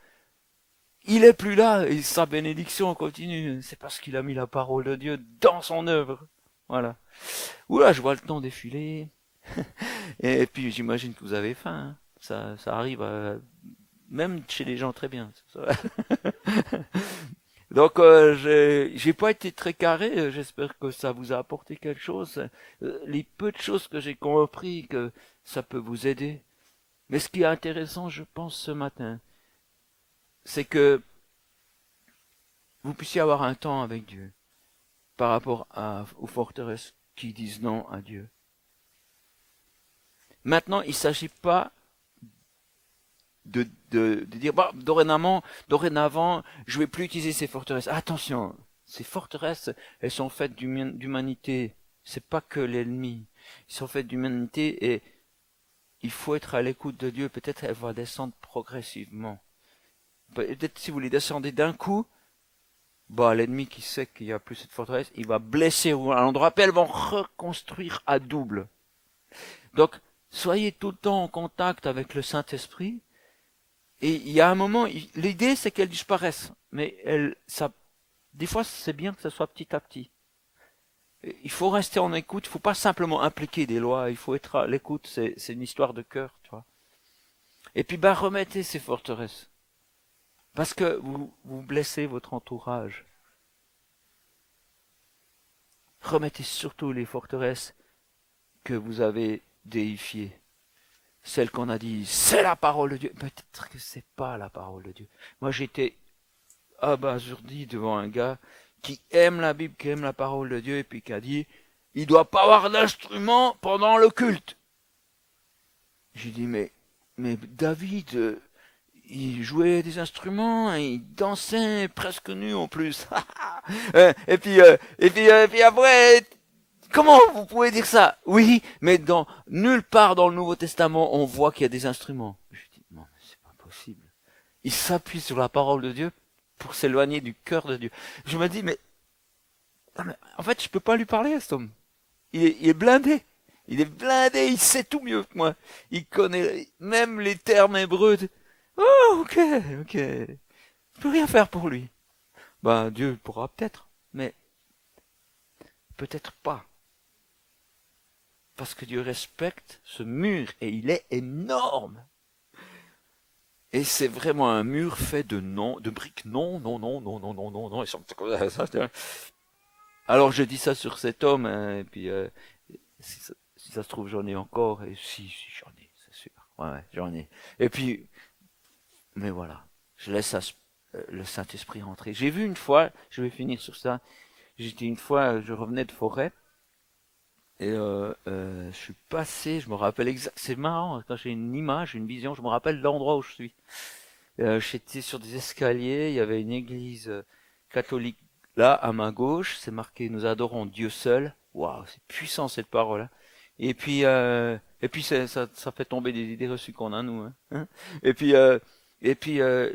Il est plus là, et sa bénédiction continue. C'est parce qu'il a mis la parole de Dieu dans son œuvre. Voilà. Oula, je vois le temps défiler. Et puis j'imagine que vous avez faim. Hein. Ça arrive même chez les gens très bien. Donc j'ai pas été très carré. J'espère que ça vous a apporté quelque chose. Les peu de choses que j'ai compris, que ça peut vous aider. Mais ce qui est intéressant, je pense, ce matin, c'est que vous puissiez avoir un temps avec Dieu par rapport aux forteresses qui disent non à Dieu. Maintenant, il ne s'agit pas de dire bah, dorénavant, je ne vais plus utiliser ces forteresses. Attention, ces forteresses, elles sont faites d'humanité. C'est pas que l'ennemi. Ils sont faites d'humanité et il faut être à l'écoute de Dieu. Peut-être elle va descendre progressivement. Peut-être si vous les descendez d'un coup, bah, l'ennemi qui sait qu'il n'y a plus cette forteresse, il va blesser à l'endroit, puis elles vont reconstruire à double. Donc, soyez tout le temps en contact avec le Saint-Esprit, et il y a un moment, l'idée c'est qu'elles disparaissent, mais des fois c'est bien que ce soit petit à petit. Il faut rester en écoute, il ne faut pas simplement impliquer des lois, il faut être à l'écoute, c'est une histoire de cœur, tu vois. Et puis, bah, remettez ces forteresses. Parce que vous blessez votre entourage. Remettez surtout les forteresses que vous avez déifiées. Celles qu'on a dit, c'est la parole de Dieu. Peut-être que c'est pas la parole de Dieu. Moi, j'étais abasourdi devant un gars qui aime la Bible, qui aime la parole de Dieu, et puis qui a dit, il doit pas avoir d'instrument pendant le culte. J'ai dit, mais David, il jouait des instruments, il dansait presque nu en plus. et puis après, comment vous pouvez dire ça? Oui, mais nulle part dans le Nouveau Testament on voit qu'il y a des instruments. Je dis non, mais c'est pas possible. Il s'appuie sur la parole de Dieu pour s'éloigner du cœur de Dieu. Je me dis mais en fait je peux pas lui parler à cet homme. Il est blindé. Il est blindé, il sait tout mieux que moi. Il connaît même les termes hébreux. Oh, ok. Je peux rien faire pour lui. Ben, Dieu pourra peut-être, mais peut-être pas. Parce que Dieu respecte ce mur et il est énorme. Et c'est vraiment un mur fait de briques non. Ils sont comme ça. Alors je dis ça sur cet homme, hein, et puis si ça se trouve j'en ai encore, et si j'en ai, c'est sûr. Ouais, j'en ai. Et puis, mais voilà, je laisse le Saint-Esprit rentrer. J'ai vu une fois, je vais finir sur ça, je revenais de forêt, et je suis passé, je me rappelle c'est marrant, quand j'ai une image, une vision, je me rappelle l'endroit où je suis. J'étais sur des escaliers, il y avait une église catholique là, à ma gauche, c'est marqué « Nous adorons Dieu seul ». Waouh, c'est puissant cette parole. Hein. Et puis ça fait tomber des idées reçues qu'on a, nous. Hein. Et puis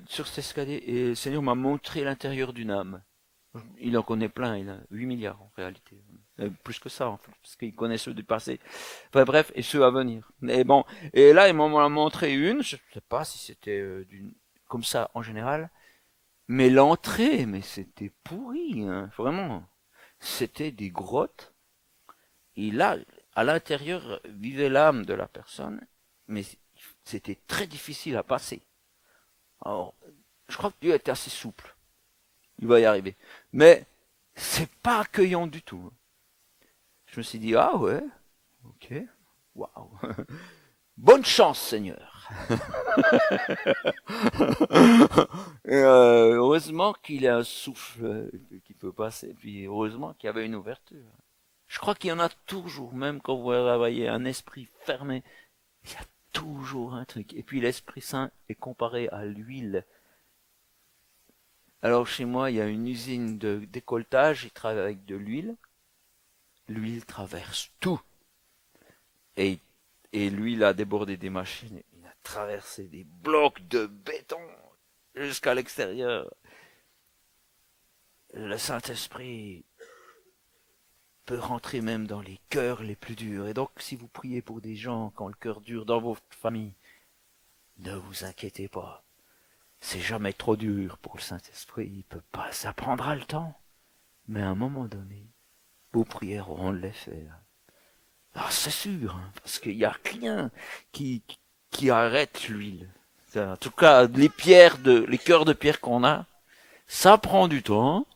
sur cet escalier, et le Seigneur m'a montré l'intérieur d'une âme. Il en connaît plein, il a 8 milliards en réalité. Plus que ça, en fait, parce qu'il connaît ceux du passé. Enfin bref, et ceux à venir. Et bon, et là, il m'en montré une, je sais pas si c'était comme ça en général, mais l'entrée, mais c'était pourri, hein, vraiment. C'était des grottes, et là, à l'intérieur, vivait l'âme de la personne, mais c'était très difficile à passer. Alors, je crois que Dieu était assez souple. Il va y arriver. Mais c'est pas accueillant du tout. Je me suis dit, ah ouais, ok, waouh. bonne chance, Seigneur. Et, heureusement qu'il a un souffle qui peut passer, puis heureusement qu'il y avait une ouverture. Je crois qu'il y en a toujours, même quand vous voyez un esprit fermé, il y a toujours un truc. Et puis l'Esprit Saint est comparé à l'huile. Alors chez moi, il y a une usine de décolletage, ils travaillent avec de l'huile. L'huile traverse tout. Et, et l'huile a débordé des machines, il a traversé des blocs de béton jusqu'à l'extérieur. Le Saint-Esprit peut rentrer même dans les cœurs les plus durs. Et donc, si vous priez pour des gens qui ont le cœur dur dans votre famille, ne vous inquiétez pas. C'est jamais trop dur pour le Saint-Esprit. Il peut pas, ça prendra le temps. Mais à un moment donné, vos prières auront de l'effet. Ah, c'est sûr, hein, parce qu'il n'y a rien qui arrête l'huile. En tout cas, les cœurs de pierre qu'on a, ça prend du temps.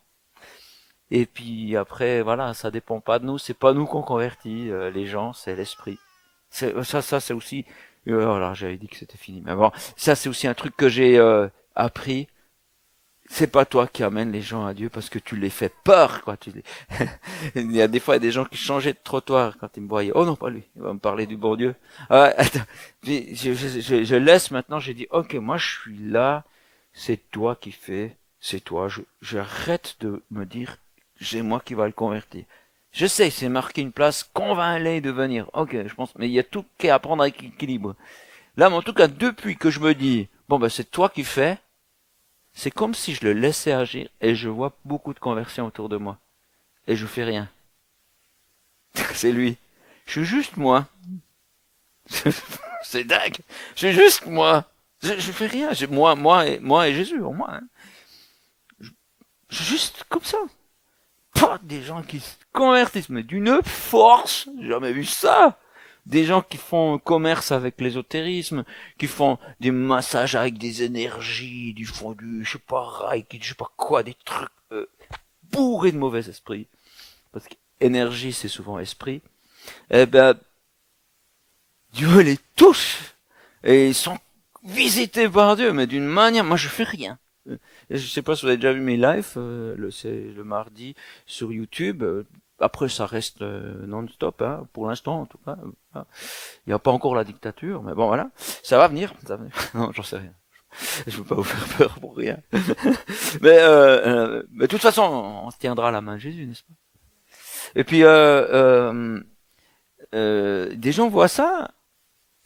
Et puis après, voilà, ça dépend pas de nous. C'est pas nous qu'on convertit les gens, c'est l'esprit. Ça, c'est aussi. Voilà, j'avais dit que c'était fini. Mais bon, ça, c'est aussi un truc que j'ai appris. C'est pas toi qui amènes les gens à Dieu parce que tu les fais peur, quoi. Il y a des fois des gens qui changeaient de trottoir quand ils me voyaient. Oh non, pas lui. Il va me parler du bon Dieu. Ah, attends. Puis, je laisse maintenant. J'ai dit, ok, moi je suis là. C'est toi qui fais. C'est toi. J'arrête de me dire, c'est moi qui va le convertir. Je sais, c'est marqué une place. Convainc-les de venir. Ok, je pense. Mais il y a tout qui est à prendre avec équilibre. Là, mais en tout cas, depuis que je me dis, bon ben c'est toi qui fais. C'est comme si je le laissais agir et je vois beaucoup de conversions autour de moi. Et je fais rien. C'est lui. Je suis juste moi. C'est dingue. Je suis juste moi. Je fais rien. Moi et Jésus, au moins. Hein. Je suis juste comme ça. Pas des gens qui se convertissent, mais d'une force. J'ai jamais vu ça. Des gens qui font commerce avec l'ésotérisme, qui font des massages avec des énergies, du fond du, je sais pas, Reiki, je sais pas quoi, des trucs bourrés de mauvais esprits. Parce que énergie, c'est souvent esprit. Eh ben, Dieu les touche. Et ils sont visités par Dieu, mais d'une manière, moi je fais rien. Je sais pas si vous avez déjà vu mes lives, c'est le mardi sur YouTube. Après, ça reste non-stop, hein, pour l'instant, en tout cas. Il n'y a pas encore la dictature, mais bon, voilà. Ça va venir. Non, j'en sais rien. Je veux pas vous faire peur pour rien. Mais de toute façon, on se tiendra la main de Jésus, n'est-ce pas? Et puis, des gens voient ça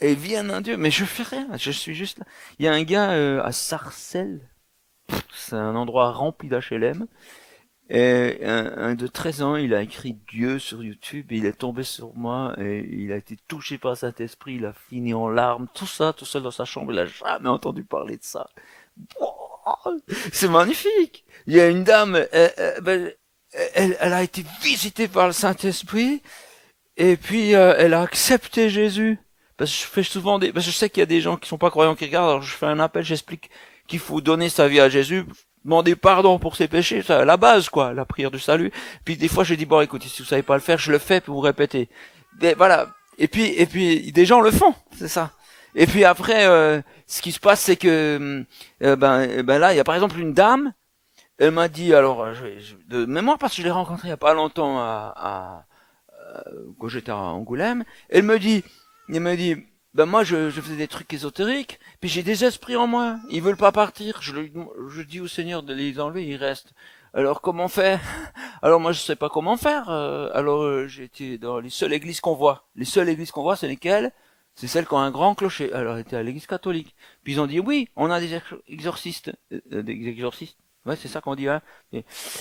et viennent à Dieu, mais je fais rien. Je suis juste là. Il y a un gars à Sarcelles. C'est un endroit rempli d'HLM. Et un de 13 ans, il a écrit Dieu sur YouTube, et il est tombé sur moi, et il a été touché par cet esprit, il a fini en larmes, tout ça, tout seul dans sa chambre, il a jamais entendu parler de ça. Wow, c'est magnifique. Il y a une dame, elle a été visitée par le Saint-Esprit, et puis elle a accepté Jésus. Parce que je fais souvent parce que je sais qu'il y a des gens qui sont pas croyants qui regardent, alors je fais un appel, j'explique qu'il faut donner sa vie à Jésus, demander pardon pour ses péchés, c'est la base, quoi, la prière du salut. Puis des fois, je dis, bon, écoutez, si vous savez pas le faire, je le fais, puis vous répétez. Et voilà. Et puis, des gens le font, c'est ça. Et puis après, ce qui se passe, c'est que, là, il y a par exemple une dame, elle m'a dit, alors, de mémoire, parce que je l'ai rencontrée il y a pas longtemps quand j'étais à Angoulême, elle me dit, moi je faisais des trucs ésotériques, puis j'ai des esprits en moi, ils veulent pas partir, je dis au Seigneur de les enlever, ils restent. Alors comment faire? Alors moi je sais pas comment faire, j'ai été dans les seules églises qu'on voit. Les seules églises qu'on voit, c'est lesquelles? C'est celles qui ont un grand clocher. Alors j'étais à l'église catholique. Puis ils ont dit oui, on a des exorcistes. Des exorcistes. Ouais, c'est ça qu'on dit, hein.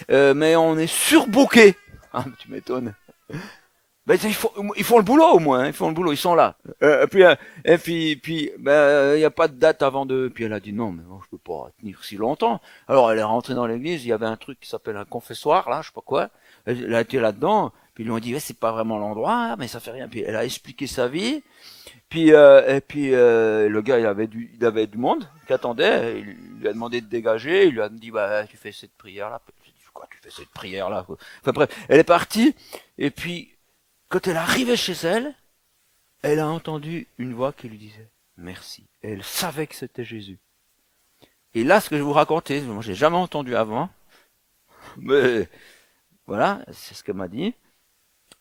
Mais on est surbooké. Ah, tu m'étonnes. Ben ils font le boulot au moins, hein, ils font le boulot, ils sont là. Il y a pas de date avant de. Puis elle a dit non, mais moi je peux pas tenir si longtemps. Alors elle est rentrée dans l'église, il y avait un truc qui s'appelle un confessoir là, je sais pas quoi. Elle a été là-dedans, puis ils lui ont dit c'est pas vraiment l'endroit, mais ça fait rien. Puis elle a expliqué sa vie. Puis le gars il avait du monde qui attendait, il lui a demandé de dégager, il lui a dit tu fais cette prière là. J'ai dit quoi tu fais cette prière là? Enfin bref, elle est partie et puis quand elle est arrivée chez elle, elle a entendu une voix qui lui disait merci. Et elle savait que c'était Jésus. Et là, ce que je vous racontais, moi j'ai jamais entendu avant, mais voilà, c'est ce qu'elle m'a dit.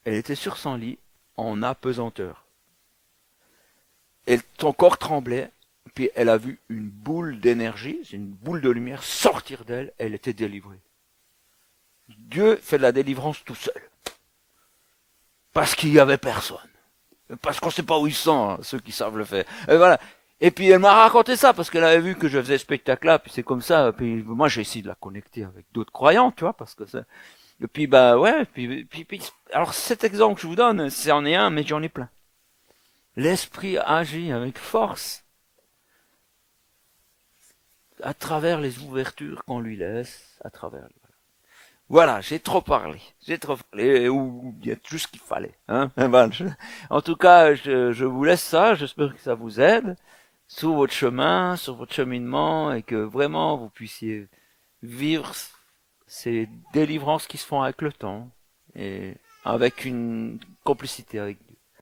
Elle était sur son lit, en apesanteur. Et son corps tremblait, puis elle a vu une boule d'énergie, une boule de lumière sortir d'elle, elle était délivrée. Dieu fait de la délivrance tout seul. Parce qu'il n'y avait personne. Parce qu'on ne sait pas où ils sont, hein, ceux qui savent le faire. Et voilà. Et puis elle m'a raconté ça, parce qu'elle avait vu que je faisais ce spectacle-là, puis c'est comme ça, puis moi j'ai essayé de la connecter avec d'autres croyants, tu vois, parce que ça... Et puis bah ouais, puis alors cet exemple que je vous donne, c'en est un, mais j'en ai plein. L'esprit agit avec force à travers les ouvertures qu'on lui laisse, à travers... Voilà, j'ai trop parlé, ou il y a tout ce qu'il fallait. Hein. En tout cas, je vous laisse ça, j'espère que ça vous aide sur votre chemin, sur votre cheminement, et que vraiment vous puissiez vivre ces délivrances qui se font avec le temps, et avec une complicité avec Dieu.